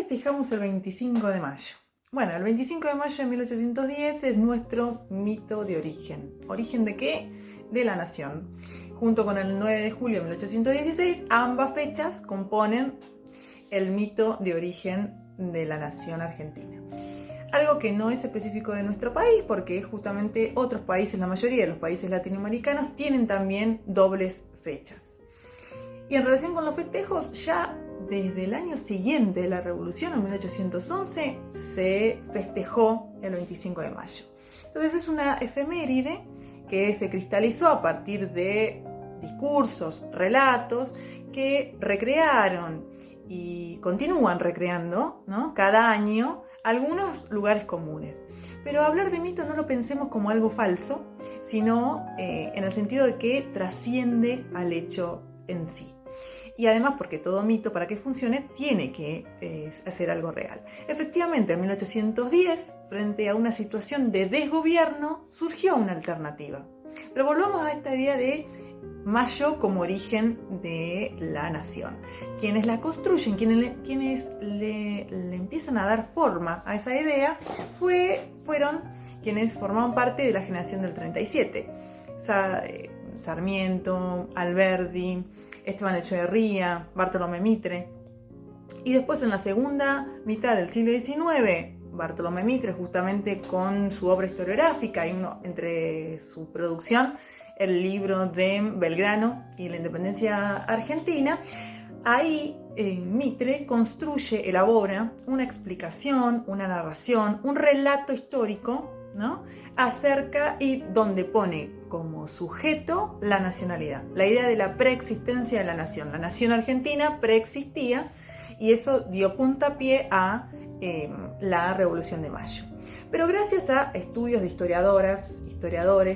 festejamos el 25 de mayo? Bueno, el 25 de mayo de 1810 es nuestro mito de origen. ¿Origen de qué? De la nación. Junto con el 9 de julio de 1816, ambas fechas componen el mito de origen de la nación argentina. Algo que no es específico de nuestro país, porque justamente otros países, la mayoría de los países latinoamericanos, tienen también dobles fechas. Y en relación con los festejos, ya desde el año siguiente de la Revolución, en 1811, se festejó el 25 de mayo. Entonces es una efeméride que se cristalizó a partir de discursos, relatos que recrearon y continúan recreando, ¿no?, cada año algunos lugares comunes. Pero hablar de mito no lo pensemos como algo falso, sino en el sentido de que trasciende al hecho en sí. Y además porque todo mito, para que funcione, tiene que hacer algo real. Efectivamente, en 1810, frente a una situación de desgobierno, surgió una alternativa. Pero volvamos a esta idea de Mayo como origen de la nación. Quienes la construyen, quienes le empiezan a dar forma a esa idea, fueron quienes formaban parte de la generación del 37. Sarmiento, Alberdi, Esteban Echeverría, Bartolomé Mitre. Y después, en la segunda mitad del siglo XIX, Bartolomé Mitre, justamente con su obra historiográfica, y entre su producción, el libro de Belgrano y la independencia argentina, ahí Mitre construye, elabora una explicación, una narración, un relato histórico, ¿no?, acerca, y donde pone como sujeto la nacionalidad, la idea de la preexistencia de la nación. La nación argentina preexistía y eso dio puntapié a la Revolución de Mayo. Pero gracias a estudios de historiadores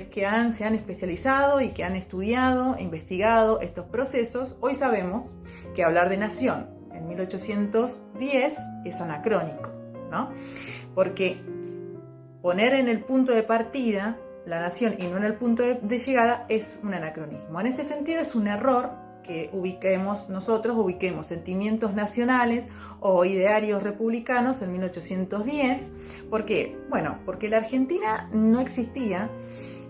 que se han especializado y que han estudiado e investigado estos procesos, hoy sabemos que hablar de nación en 1810 es anacrónico, ¿no? Porque poner en el punto de partida la nación y no en el punto de llegada es un anacronismo. En este sentido es un error que ubiquemos sentimientos nacionales o idearios republicanos en 1810. ¿Por qué? Bueno, porque la Argentina no existía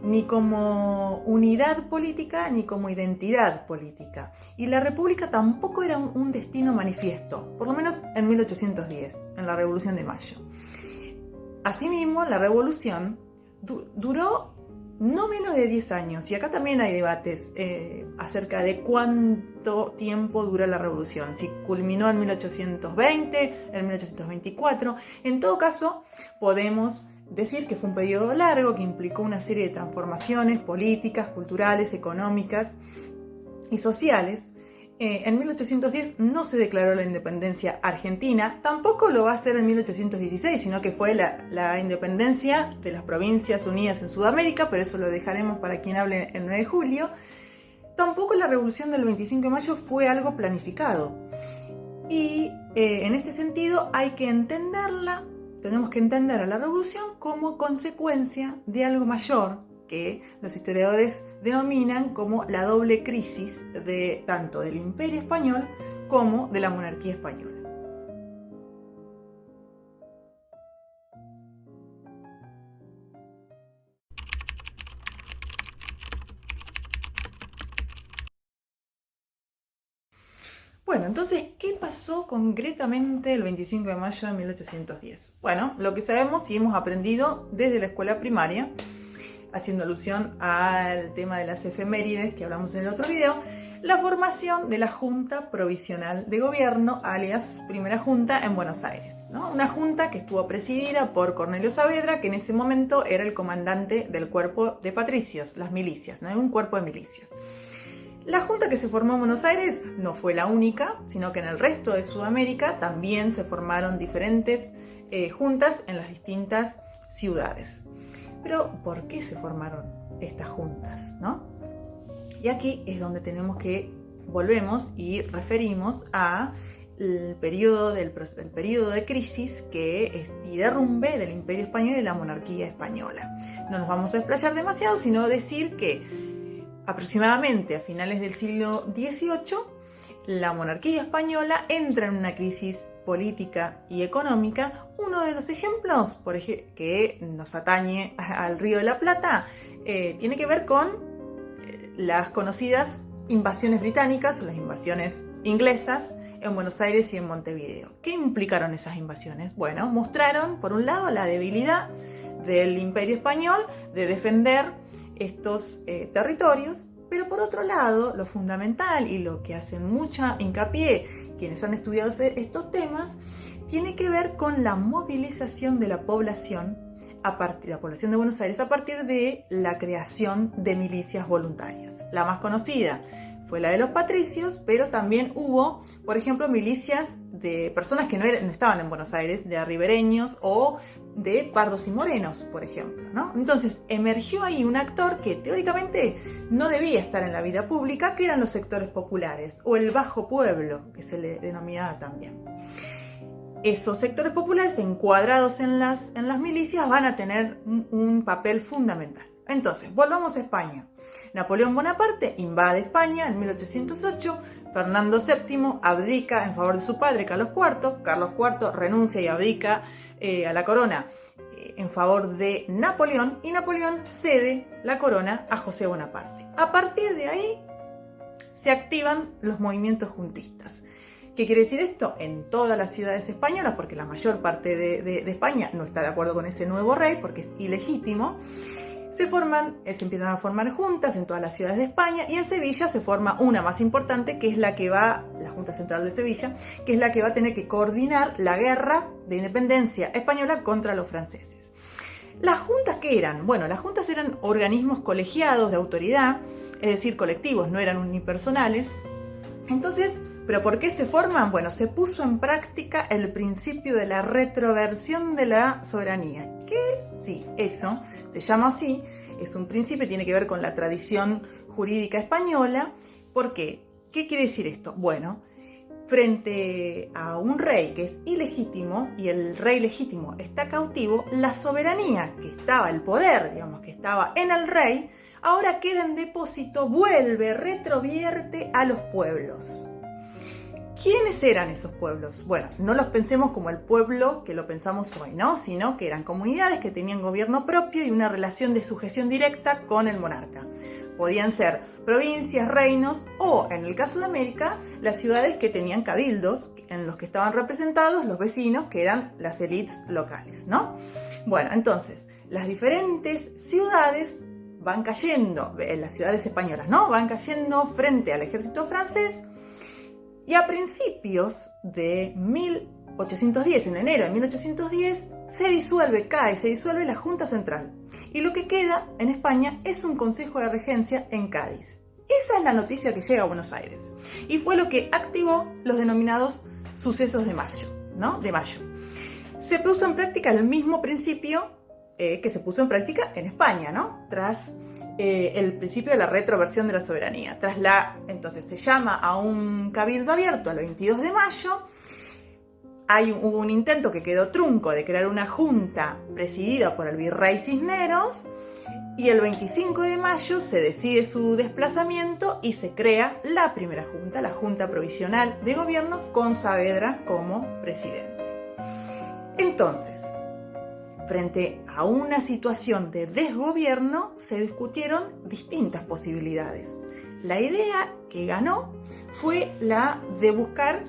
ni como unidad política ni como identidad política. Y la República tampoco era un destino manifiesto, por lo menos en 1810, en la Revolución de Mayo. Asimismo, la Revolución duró no menos de 10 años, y acá también hay debates acerca de cuánto tiempo dura la Revolución, si culminó en 1820, en 1824. En todo caso, podemos decir que fue un periodo largo que implicó una serie de transformaciones políticas, culturales, económicas y sociales. En 1810 no se declaró la independencia argentina, tampoco lo va a hacer en 1816, sino que fue la independencia de las Provincias Unidas en Sudamérica, pero eso lo dejaremos para quien hable el 9 de julio. Tampoco la Revolución del 25 de mayo fue algo planificado. Y en este sentido tenemos que entender a la Revolución como consecuencia de algo mayor, que los historiadores denominan como la doble crisis tanto del Imperio Español como de la monarquía española. Bueno, entonces, ¿qué pasó concretamente el 25 de mayo de 1810? Bueno, lo que sabemos y hemos aprendido desde la escuela primaria, haciendo alusión al tema de las efemérides que hablamos en el otro video, la formación de la Junta Provisional de Gobierno, alias Primera Junta en Buenos Aires, ¿no? Una junta que estuvo presidida por Cornelio Saavedra, que en ese momento era el comandante del cuerpo de patricios, las milicias, ¿no? Un cuerpo de milicias. La junta que se formó en Buenos Aires no fue la única, sino que en el resto de Sudamérica también se formaron diferentes juntas en las distintas ciudades. Pero, ¿por qué se formaron estas juntas, no? Y aquí es donde volvemos y referimos a el periodo de crisis y derrumbe del Imperio Español y de la monarquía española. No nos vamos a explayar demasiado, sino decir que aproximadamente a finales del siglo XVIII la monarquía española entra en una crisis política y económica. Uno de los ejemplos que nos atañe al Río de la Plata tiene que ver con las conocidas invasiones británicas o las invasiones inglesas en Buenos Aires y en Montevideo. ¿Qué implicaron esas invasiones? Bueno, mostraron, por un lado, la debilidad del Imperio Español de defender estos territorios, pero por otro lado, lo fundamental y lo que hacen mucha hincapié quienes han estudiado estos temas, tiene que ver con la movilización de la población de Buenos Aires a partir de la creación de milicias voluntarias. La más conocida fue la de los patricios, pero también hubo, por ejemplo, milicias de personas que no estaban en Buenos Aires, de ribereños o de pardos y morenos, por ejemplo, ¿no? Entonces emergió ahí un actor que teóricamente no debía estar en la vida pública, que eran los sectores populares o el bajo pueblo, que se le denominaba también. Esos sectores populares encuadrados en las milicias van a tener un papel fundamental. Entonces, volvamos a España. Napoleón Bonaparte invade España en 1808, Fernando VII abdica en favor de su padre Carlos IV, Carlos IV renuncia y abdica a la corona en favor de Napoleón, y Napoleón cede la corona a José Bonaparte. A partir de ahí se activan los movimientos juntistas. ¿Qué quiere decir esto? En todas las ciudades españolas, porque la mayor parte de España no está de acuerdo con ese nuevo rey porque es ilegítimo, se empiezan a formar juntas en todas las ciudades de España, y en Sevilla se forma una más importante, que es la Junta Central de Sevilla, que es la que va a tener que coordinar la guerra de independencia española contra los franceses. ¿Las juntas qué eran? Bueno, las juntas eran organismos colegiados de autoridad, es decir, colectivos, no eran unipersonales. Entonces, ¿pero por qué se forman? Bueno, se puso en práctica el principio de la retroversión de la soberanía. Que sí, eso se llama así, es un principio, tiene que ver con la tradición jurídica española. ¿Por qué? ¿Qué quiere decir esto? Bueno, frente a un rey que es ilegítimo y el rey legítimo está cautivo, la soberanía que estaba, el poder, digamos, que estaba en el rey, ahora queda en depósito, retrovierte a los pueblos. ¿Quiénes eran esos pueblos? Bueno, no los pensemos como el pueblo que lo pensamos hoy, ¿no? Sino que eran comunidades que tenían gobierno propio y una relación de sujeción directa con el monarca. Podían ser provincias, reinos o, en el caso de América, las ciudades que tenían cabildos en los que estaban representados los vecinos, que eran las élites locales, ¿no? Bueno, entonces, las diferentes ciudades van cayendo, las ciudades españolas, ¿no? Van cayendo frente al ejército francés. Y a principios de 1810, en enero de 1810, se disuelve la Junta Central. Y lo que queda en España es un Consejo de Regencia en Cádiz. Esa es la noticia que llega a Buenos Aires. Y fue lo que activó los denominados sucesos de mayo, ¿no? De mayo. Se puso en práctica el mismo principio que se puso en práctica en España, ¿no? Tras el principio de la retroversión de la soberanía. Entonces se llama a un cabildo abierto el 22 de mayo. Hubo un intento que quedó trunco de crear una junta presidida por el virrey Cisneros, y el 25 de mayo se decide su desplazamiento y se crea la primera junta, la Junta Provisional de Gobierno, con Saavedra como presidente. Entonces, frente a una situación de desgobierno, se discutieron distintas posibilidades. La idea que ganó fue la de buscar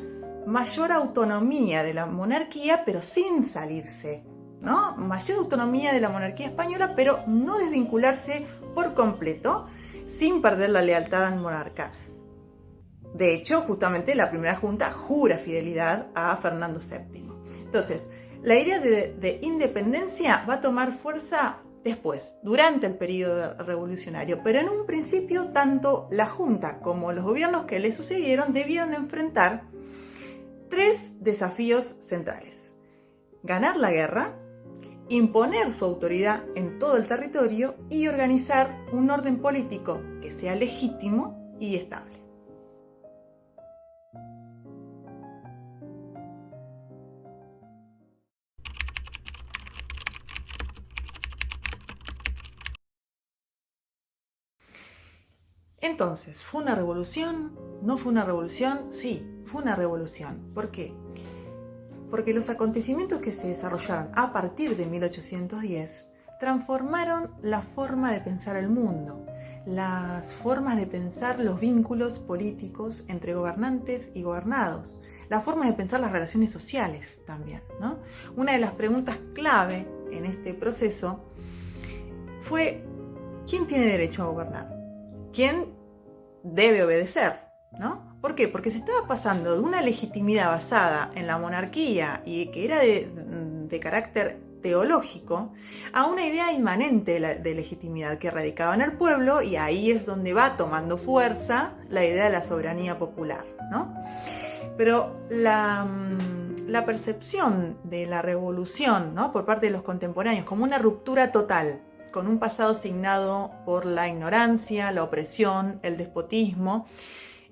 mayor autonomía de la monarquía, pero sin salirse, ¿no? Mayor autonomía de la monarquía española, pero no desvincularse por completo, sin perder la lealtad al monarca. De hecho, justamente la primera junta jura fidelidad a Fernando VII. Entonces, la idea de independencia va a tomar fuerza después, durante el periodo revolucionario, pero en un principio tanto la Junta como los gobiernos que le sucedieron debieron enfrentar tres desafíos centrales: ganar la guerra, imponer su autoridad en todo el territorio y organizar un orden político que sea legítimo y estable. Entonces, ¿fue una revolución? ¿No fue una revolución? Sí, fue una revolución. ¿Por qué? Porque los acontecimientos que se desarrollaron a partir de 1810 transformaron la forma de pensar el mundo, las formas de pensar los vínculos políticos entre gobernantes y gobernados, la forma de pensar las relaciones sociales también, ¿no? Una de las preguntas clave en este proceso fue: ¿quién tiene derecho a gobernar? ¿Quién debe obedecer? ¿No? ¿Por qué? Porque se estaba pasando de una legitimidad basada en la monarquía y que era de carácter teológico a una idea inmanente de legitimidad que radicaba en el pueblo, y ahí es donde va tomando fuerza la idea de la soberanía popular, ¿no? Pero la percepción de la revolución, ¿no?, por parte de los contemporáneos como una ruptura total con un pasado signado por la ignorancia, la opresión, el despotismo,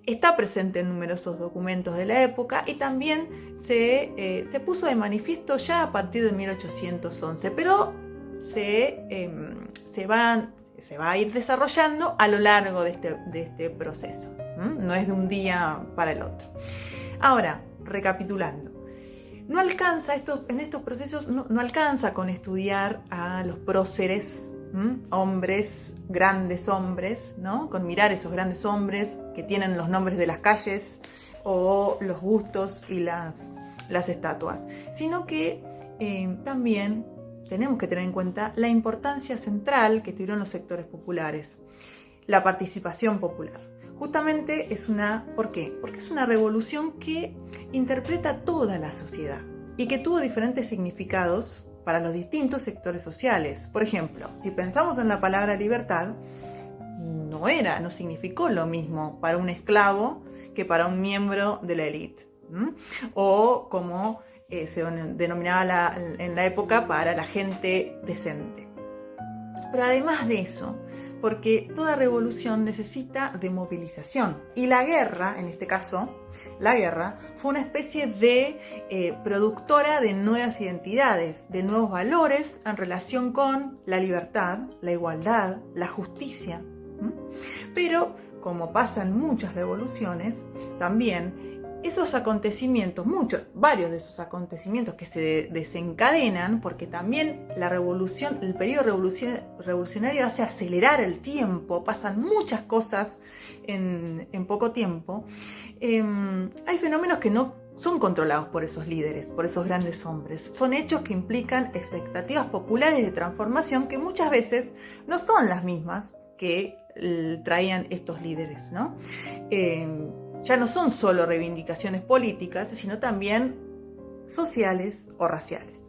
está presente en numerosos documentos de la época y también se puso de manifiesto ya a partir de 1811, pero se va a ir desarrollando a lo largo de este proceso. No es de un día para el otro. Ahora, recapitulando, no alcanza en estos procesos, no alcanza con estudiar a los próceres, hombres, grandes hombres, ¿no?, con mirar esos grandes hombres que tienen los nombres de las calles o los bustos y las estatuas, sino que también tenemos que tener en cuenta la importancia central que tuvieron los sectores populares, la participación popular. Justamente ¿por qué? Porque es una revolución que interpreta toda la sociedad y que tuvo diferentes significados para los distintos sectores sociales. Por ejemplo, si pensamos en la palabra libertad, no significó lo mismo para un esclavo que para un miembro de la élite, o como se denominaba en la época para la gente decente. Pero además de eso, porque toda revolución necesita de movilización. Y la guerra, en este caso, la guerra fue una especie de productora de nuevas identidades, de nuevos valores en relación con la libertad, la igualdad, la justicia. Pero, como pasa en muchas revoluciones, también esos acontecimientos, varios de esos acontecimientos que se desencadenan, porque también la revolución, el periodo revolucionario hace acelerar el tiempo, pasan muchas cosas en poco tiempo. Hay fenómenos que no son controlados por esos líderes, por esos grandes hombres. Son hechos que implican expectativas populares de transformación que muchas veces no son las mismas que traían estos líderes, ¿no? Ya no son solo reivindicaciones políticas, sino también sociales o raciales.